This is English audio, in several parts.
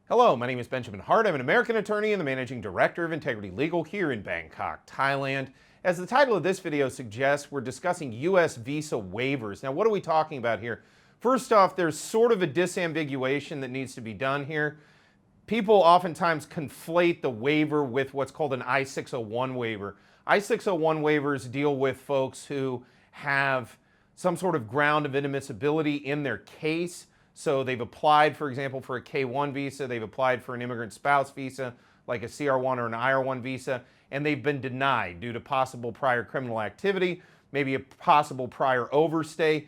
Hello, my name is Benjamin Hart. I'm an American attorney and the Managing Director of Integrity Legal here in Bangkok, Thailand. As the title of this video suggests, we're discussing U.S. visa waivers. Now, what are we talking about here? First off, there's sort of a disambiguation that needs to be done here. People oftentimes conflate the waiver with what's called an I-601 waiver. I-601 waivers deal with folks who have some sort of ground of inadmissibility in their case. So they've applied, for example, for a K-1 visa, they've applied for an immigrant spouse visa, like a CR-1 or an IR-1 visa, and they've been denied due to possible prior criminal activity, maybe a possible prior overstay.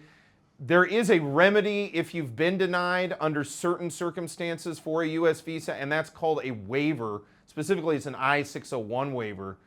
There is a remedy if you've been denied under certain circumstances for a U.S. visa, and that's called a waiver. Specifically, it's an I-601 waiver.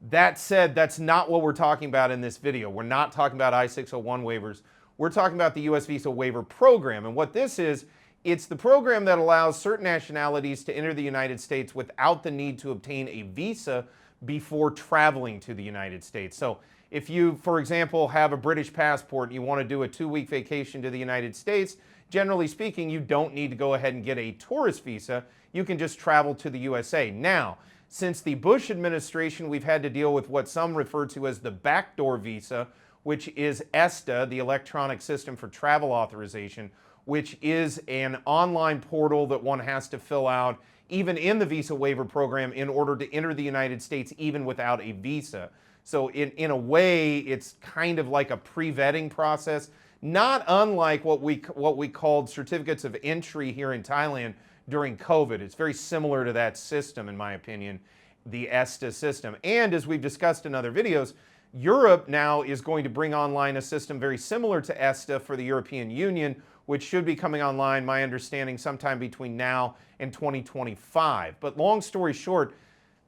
That said, that's not what we're talking about in this video. We're not talking about I-601 waivers. We're talking about the U.S. Visa Waiver Program. And what this is, it's the program that allows certain nationalities to enter the United States without the need to obtain a visa before traveling to the United States. So if you, for example, have a British passport and you want to do a 2-week vacation to the United States, generally speaking, you don't need to go ahead and get a tourist visa. You can just travel to the USA. Now, since the Bush administration, we've had to deal with what some refer to as the backdoor visa, which is ESTA, the Electronic System for Travel Authorization, which is an online portal that one has to fill out even in the visa waiver program in order to enter the United States even without a visa. So in a way, it's kind of like a pre-vetting process, not unlike what we called certificates of entry here in Thailand during COVID. It's very similar to that system, in my opinion, the ESTA system. And as we've discussed in other videos, Europe now is going to bring online a system very similar to ESTA for the European Union, which should be coming online, my understanding, sometime between now and 2025. But long story short,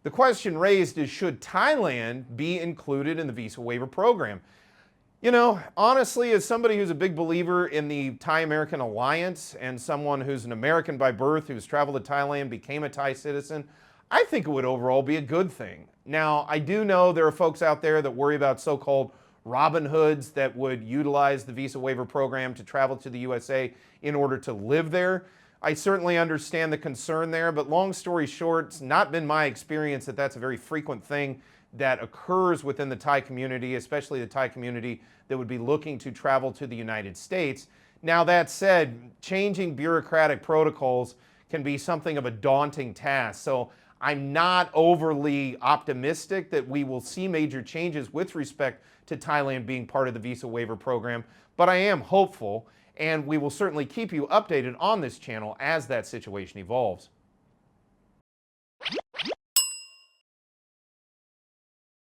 the question raised is, should Thailand be included in the visa waiver program? You know, honestly, as somebody who's a big believer in the Thai-American alliance and someone who's an American by birth, who's traveled to Thailand, became a Thai citizen, I think it would overall be a good thing. Now, I do know there are folks out there that worry about so-called Robin Hoods that would utilize the visa waiver program to travel to the USA in order to live there. I certainly understand the concern there, but long story short, it's not been my experience that that's a very frequent thing that occurs within the Thai community, especially the Thai community that would be looking to travel to the United States. Now, that said, changing bureaucratic protocols can be something of a daunting task. So I'm not overly optimistic that we will see major changes with respect to Thailand being part of the visa waiver program, but I am hopeful, and we will certainly keep you updated on this channel as that situation evolves.